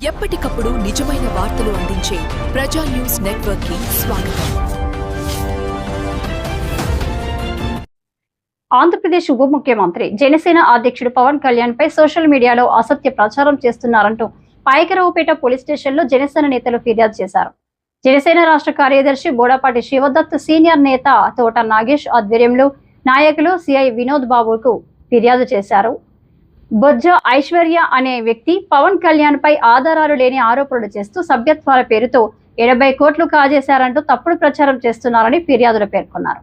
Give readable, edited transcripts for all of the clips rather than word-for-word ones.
ఎప్పటికప్పుడు నిజమైన వార్తలు అందించే ప్రజా న్యూస్ నెట్వర్క్ కి స్వాగతం. ఆంధ్రప్రదేశ్ ఉప ముఖ్యమంత్రి జనసేన అధ్యక్షుడు పవన్ కళ్యాణ్ పై సోషల్ మీడియాలో అసత్య ప్రచారం చేస్తున్నారంటూ పాయకరావుపేట పోలీస్ స్టేషన్లో జనసేన నేతలు ఫిర్యాదు చేశారు. జనసేన రాష్ట్ర కార్యదర్శి బోడపాటి శివదత్, సీనియర్ నేత తోట నాగేష్ ఆధ్వర్యంలో నాయకులు సిఐ వినోద్ బాబుకు ఫిర్యాదు చేశారు. బొజ్జ ఐశ్వర్య అనే వ్యక్తి పవన్ కళ్యాణ్ పై ఆధారాలు లేని ఆరోపణలు చేస్తూ సభ్యత్వాల పేరుతో 80 కోట్లు కాజేశారంటూ తప్పుడు ప్రచారం చేస్తున్నారని ఫిర్యాదులో పేర్కొన్నారు.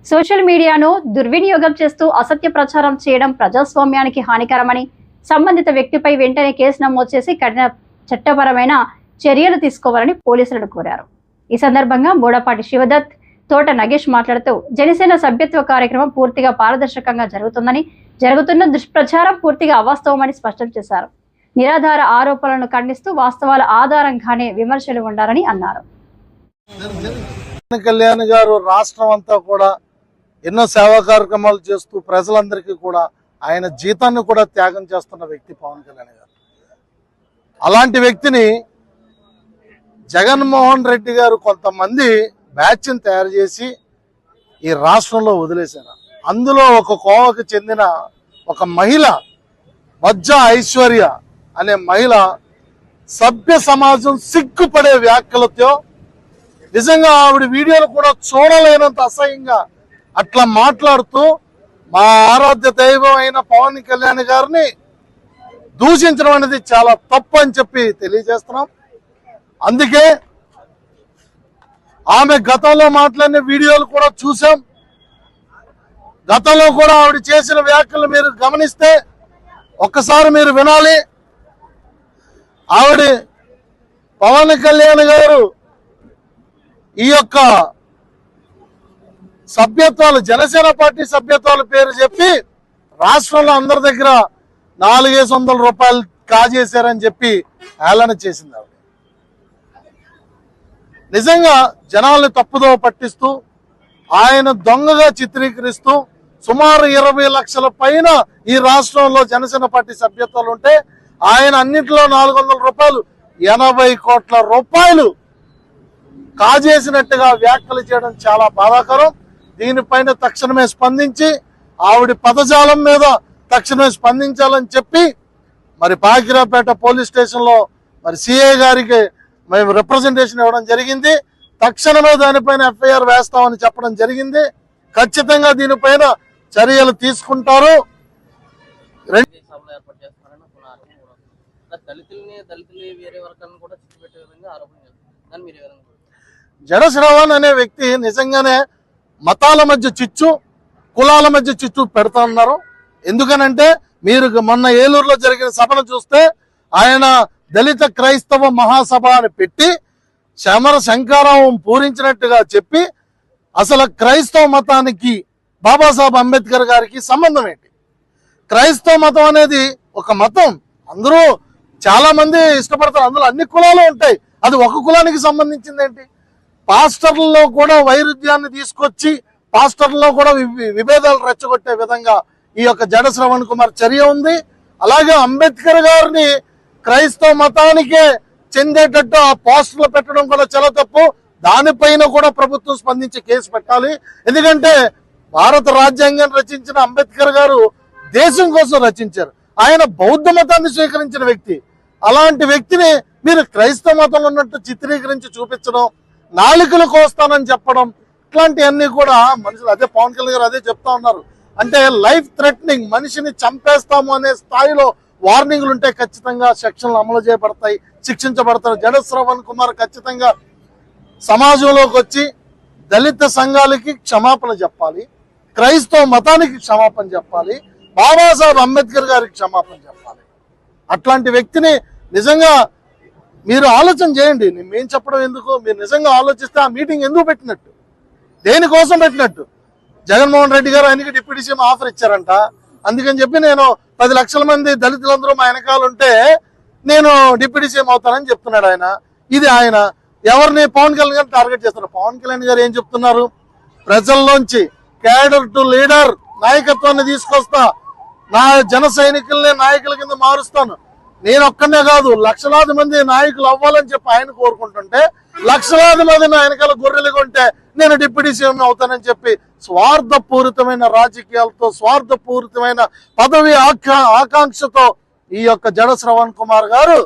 సోషల్ మీడియాను దుర్వినియోగం చేస్తూ అసత్య ప్రచారం చేయడం ప్రజాస్వామ్యానికి హానికరమని, సంబంధిత వ్యక్తిపై వెంటనే కేసు నమోదు చేసి కఠిన చట్టపరమైన చర్యలు తీసుకోవాలని పోలీసులను కోరారు. ఈ సందర్భంగా బోడపాటి శివదత్, తోట నగేష్ మాట్లాడుతూ జనసేన సభ్యత్వ కార్యక్రమం పూర్తిగా పారదర్శకంగా జరుగుతున్న దుష్ప్రచారం పూర్తిగా అవాస్తవమని స్పష్టం చేశారు. నిరాధార ఆరోపణలను ఖండిస్తూ వాస్తవాల ఆధారంగానే విమర్శలు ఉండాలని అన్నారు. కళ్యాణ్ గారు రాష్ట్రం అంతా కూడా ఎన్నో సేవా కార్యక్రమాలు చేస్తూ ప్రజలందరికీ కూడా ఆయన జీతాన్ని కూడా త్యాగం చేస్తున్న వ్యక్తి పవన్ కళ్యాణ్ గారు. అలాంటి వ్యక్తిని జగన్మోహన్ రెడ్డి గారు కొంతమంది బ్యాచ్ని తయారు చేసి ఈ రాష్ట్రంలో వదిలేశారు. అందులో ఒక కోవకు చెందిన ఒక మహిళ, బొజ్జ ఐశ్వర్య అనే మహిళ సభ్య సమాజం సిగ్గుపడే వ్యాఖ్యలతో, నిజంగా ఆవిడ వీడియోలు కూడా చూడలేనంత అసహ్యంగా అట్లా మాట్లాడుతూ మా ఆరాధ్య దైవం అయిన పవన్ కళ్యాణ్ గారిని దూషించడం అనేది చాలా తప్పు అని చెప్పి తెలియజేస్తున్నాం. అందుకే ఆమె గతంలో మాట్లాడిన వీడియోలు కూడా చూసాం. గతంలో కూడా ఆవిడ చేసిన వ్యాఖ్యలు మీరు గమనిస్తే ఒక్కసారి మీరు వినాలి. ఆవిడ పవన్ కళ్యాణ్ గారు ఈ యొక్క సభ్యత్వాలు, జనసేన పార్టీ సభ్యత్వాల పేరు చెప్పి రాష్ట్రంలో అందరి దగ్గర 400 రూపాయలు కాజేశారని చెప్పి హేళన చేసింది. ఆవిడ నిజంగా జనాల్ని తప్పుదో పట్టిస్తూ, ఆయన దొంగగా చిత్రీకరిస్తూ సుమారు 20 లక్షల పైన ఈ రాష్ట్రంలో జనసేన పార్టీ సభ్యత్వాలు ఉంటే ఆయన అన్నింటిలో 400 రూపాయలు, 80 కోట్ల రూపాయలు కాజేసినట్టుగా వ్యాఖ్యలు చేయడం చాలా బాధాకరం. దీనిపైన తక్షణమే స్పందించి ఆవిడ పదజాలం మీద తక్షణమే స్పందించాలని చెప్పి మరి పాకిరాపేట పోలీస్ స్టేషన్లో మరి సిఐ గారికి మేము రిప్రజెంటేషన్ ఇవ్వడం జరిగింది. తక్షణమే దానిపైన ఎఫ్ఐఆర్ వేస్తామని చెప్పడం జరిగింది. ఖచ్చితంగా దీనిపైన చర్యలు తీసుకుంటారు. జనశ్రవణ్ అనే వ్యక్తి నిజంగానే మతాల మధ్య చిచ్చు, కులాల మధ్య చిచ్చు పెడతా ఉన్నారు. ఎందుకనంటే మీరు మొన్న ఏలూరులో జరిగిన సభను చూస్తే ఆయన దళిత క్రైస్తవ మహాసభ అని పెట్టి శమర శంకారావం పూరించినట్టుగా చెప్పి అసలు క్రైస్తవ మతానికి బాబాసాహెబ్ అంబేద్కర్ గారికి సంబంధం ఏంటి? క్రైస్తవ మతం అనేది ఒక మతం, అందరూ చాలా మంది ఇష్టపడతారు, అందులో అన్ని కులాలు ఉంటాయి. అది ఒక కులానికి సంబంధించింది ఏంటి? పాస్టర్లలో కూడా వైరుధ్యాన్ని తీసుకొచ్చి పాస్టర్లలో కూడా విభేదాలు రెచ్చగొట్టే విధంగా ఈ యొక్క జడ శ్రవణ్ కుమార్ చర్య ఉంది. అలాగే అంబేద్కర్ గారిని క్రైస్తవ మతానికే చెందేటట్టు ఆ పోస్టర్లు పెట్టడం కూడా చాలా తప్పు. దానిపైన కూడా ప్రభుత్వం స్పందించి కేసు పెట్టాలి. ఎందుకంటే భారత రాజ్యాంగాన్ని రచించిన అంబేద్కర్ గారు దేశం కోసం రచించారు. ఆయన బౌద్ధ మతాన్ని స్వీకరించిన వ్యక్తి. అలాంటి వ్యక్తిని మీరు క్రైస్తవ మతంలో ఉన్నట్టు చిత్రీకరించి చూపించడం, నాలుకలు కోస్తానని చెప్పడం, ఇట్లాంటివన్నీ కూడా మనుషులు అదే పవన్ కళ్యాణ్ గారు అదే చెప్తా ఉన్నారు. అంటే లైఫ్ థ్రెటనింగ్, మనిషిని చంపేస్తాము అనే స్థాయిలో వార్నింగ్లు ఉంటే ఖచ్చితంగా సెక్షన్లు అమలు చేయబడతాయి, శిక్షించబడతారు. జడ శ్రవణ్ కుమార్ ఖచ్చితంగా సమాజంలోకి వచ్చి దళిత సంఘాలకి క్షమాపణ చెప్పాలి, క్రైస్తవ మతానికి క్షమాపణ చెప్పాలి, బాబాసాహెబ్ అంబేద్కర్ గారికి క్షమాపణ చెప్పాలి. అట్లాంటి వ్యక్తిని నిజంగా మీరు ఆలోచన చేయండి. మేము చెప్పడం ఎందుకు, మీరు నిజంగా ఆలోచిస్తే ఆ మీటింగ్ ఎందుకు పెట్టినట్టు, దేనికోసం పెట్టినట్టు? జగన్మోహన్ రెడ్డి గారు ఆయనకి డిప్యూటీ సీఎం ఆఫర్ ఇచ్చారంట. అందుకని చెప్పి నేను 10 లక్షల మంది దళితులందరూ మా వెనకాల ఉంటే నేను డిప్యూటీ సీఎం అవుతానని చెప్తున్నాడు ఆయన. ఇది ఆయన ఎవరిని పవన్ కళ్యాణ్ గారు టార్గెట్ చేస్తున్నారు. పవన్ కళ్యాణ్ గారు ఏం చెప్తున్నారు? ప్రజల్లోంచి క్యాడర్ టు లీడర్ నాయకత్వాన్ని తీసుకొస్తా, నా జన సైనికుల్ని నాయకుల కింద మారుస్తాను, నేను ఒక్కనే కాదు, లక్షలాది మంది నాయకులు అవ్వాలని చెప్పి ఆయన కోరుకుంటుంటే, లక్షలాది మంది నా వెనకాల గొర్రెలు కొంటే నేను డిప్యూటీ సీఎం అవుతానని చెప్పి స్వార్థపూరితమైన రాజకీయాలతో, స్వార్థపూరితమైన పదవి ఆకాంక్షతో ఈ యొక్క జడ శ్రవణ్ కుమార్ గారు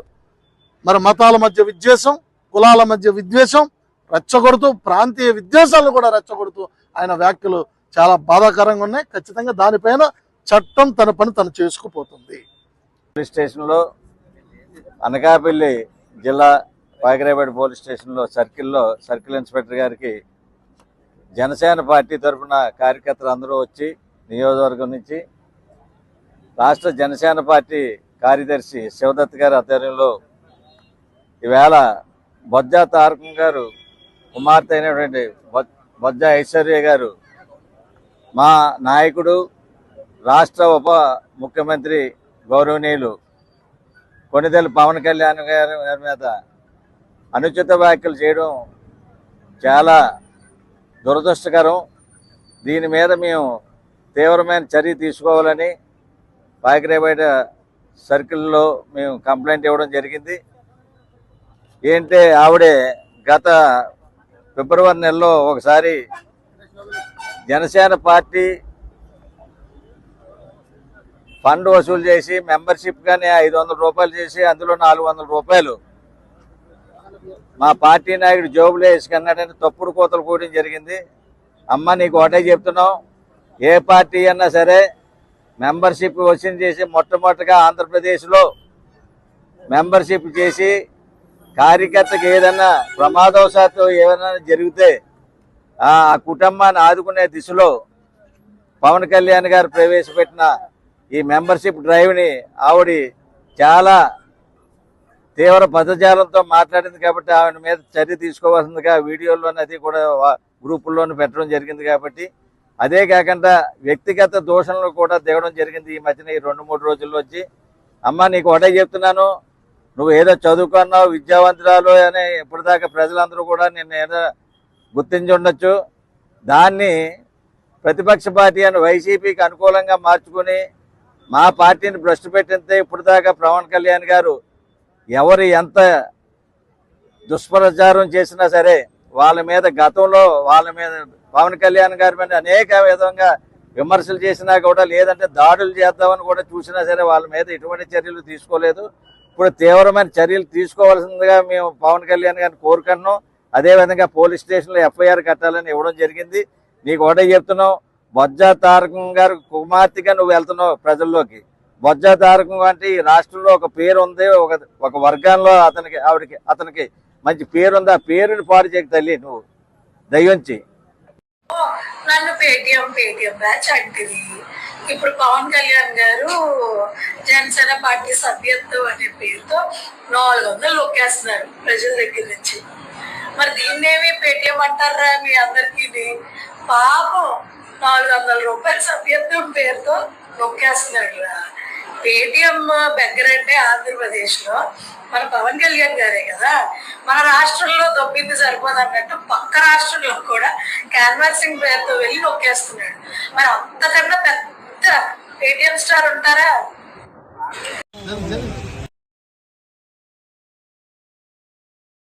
మరి మతాల మధ్య విద్వేషం, కులాల మధ్య విద్వేషం రెచ్చగొడుతూ, ప్రాంతీయ విద్వేషాలను కూడా రెచ్చగొడుతూ ఆయన వ్యాఖ్యలు చాలా బాధాకరంగా ఉన్నాయి. ఖచ్చితంగా దానిపైన చట్టం తన పని తను చేసుకుపోతుంది. పోలీస్ స్టేషన్లో, అనకాపల్లి జిల్లా పాకిరేపేట పోలీస్ స్టేషన్లో సర్కిల్ ఇన్స్పెక్టర్ గారికి జనసేన పార్టీ తరఫున కార్యకర్తలు అందరూ వచ్చి నియోజకవర్గం నుంచి రాష్ట్ర జనసేన పార్టీ కార్యదర్శి శివదత్ గారి ఆధ్వర్యంలో ఈవేళ బొజ్జా తారకం గారు కుమార్తె అయినటువంటి బొజ్జా ఐశ్వర్య గారు మా నాయకుడు, రాష్ట్ర ఉప ముఖ్యమంత్రి గౌరవనీయులు కొణిదెల పవన్ కళ్యాణ్ గారి మీద అనుచిత వ్యాఖ్యలు చేయడం చాలా దురదృష్టకరం. దీని మీద మేము తీవ్రమైన చర్య తీసుకోవాలని పాకిరేపేట సర్కిల్లో మేము కంప్లైంట్ ఇవ్వడం జరిగింది. ఏంటంటే ఆవిడే గత ఫిబ్రవరి నెలలో ఒకసారి జనసేన పార్టీ ఫండ్ వసూలు చేసి మెంబర్షిప్ కానీ 500 రూపాయలు చేసి అందులో 400 రూపాయలు మా పార్టీ నాయకుడు జోబులో వేసుకున్నాడని తప్పుడు కోతలు కూడడం జరిగింది. అమ్మ నీకు ఒకటే చెప్తున్నాం, ఏ పార్టీ అన్నా సరే మెంబర్షిప్ వసూలు చేసి మొట్టమొదటిగా ఆంధ్రప్రదేశ్లో మెంబర్షిప్ చేసి కార్యకర్తకి ఏదన్నా ప్రమాదవశాత్తు ఏమైనా జరిగితే ఆ కుటుంబాన్ని ఆదుకునే దిశలో పవన్ కళ్యాణ్ గారు ప్రవేశపెట్టిన ఈ మెంబర్షిప్ డ్రైవ్ని ఆవిడ చాలా తీవ్ర పదజాలంతో మాట్లాడింది కాబట్టి ఆవిడ మీద చర్య తీసుకోవాల్సిందిగా వీడియోలోని అది కూడా గ్రూపుల్లోనూ పెట్టడం జరిగింది. కాబట్టి అదే కాకుండా వ్యక్తిగత దోషణలు కూడా దిగడం జరిగింది ఈ మధ్యన ఈ 2-3 రోజుల్లో వచ్చి. అమ్మ నీకు ఒకటే చెప్తున్నాను, నువ్వు ఏదో చదువుకున్నావు, విద్యావంతురాలు అని ఇప్పటిదాకా ప్రజలందరూ కూడా నిన్ను ఏదో గుర్తించి ఉండొచ్చు. దాన్ని ప్రతిపక్ష పార్టీ అని వైసీపీకి అనుకూలంగా మార్చుకుని మా పార్టీని భ్రష్టు పెట్టితే ఇప్పటిదాకా పవన్ కళ్యాణ్ గారు ఎవరు ఎంత దుష్ప్రచారం చేసినా సరే వాళ్ళ మీద గతంలో పవన్ కళ్యాణ్ గారి మీద అనేక విధంగా విమర్శలు చేసినా కూడా, లేదంటే దాడులు చేద్దామని కూడా చూసినా సరే వాళ్ళ మీద ఎటువంటి చర్యలు తీసుకోలేదు. ఇప్పుడు తీవ్రమైన చర్యలు తీసుకోవాల్సిందిగా మేము పవన్ కళ్యాణ్ గారిని కోరుకుంటున్నాం. అదేవిధంగా పోలీస్ స్టేషన్లో ఎఫ్ఐఆర్ కట్టాలని ఇవ్వడం జరిగింది. నీకు ఒకటే చెప్తున్నాం, బొజ్జా తారకం గారు కుమార్తెగా నువ్వు వెళ్తున్నావు ప్రజల్లోకి. బొజ్జా తారకం అంటే ఈ రాష్ట్రంలో ఒక పేరు ఉంది, ఒక వర్గాల్లో అతనికి మంచి పేరుంది. ఆ పేరుని పాడు చేయక తల్లి నువ్వు దయ్యుంచి. నన్ను పేటిఎం బ్యాచ్ అంటిది. ఇప్పుడు పవన్ కళ్యాణ్ గారు జనసేన పార్టీ సభ్యత్వం అనే పేరుతో 400 నొక్కేస్తున్నారు ప్రజల దగ్గర నుంచి. మరి దీన్నేమి పేటిఎం అంటారా మీ అందరికీ? పాపం 400 రూపాయల సభ్యత్వం పేరుతో నొక్కేస్తున్నాడు. పేటిఎం దగ్గర అంటే ఆంధ్రప్రదేశ్ లో మన పవన్ కళ్యాణ్ గారే కదా. మన రాష్ట్రంలో దొబ్బింది సరిపోదు అన్నట్టు పక్క రాష్ట్రంలో కూడా క్యాన్వాసింగ్ పేరుతో వెళ్ళి నొక్కేస్తున్నాడు. మరి అంతకన్నా పెద్ద పేటిఎం స్టార్ ఉంటారా?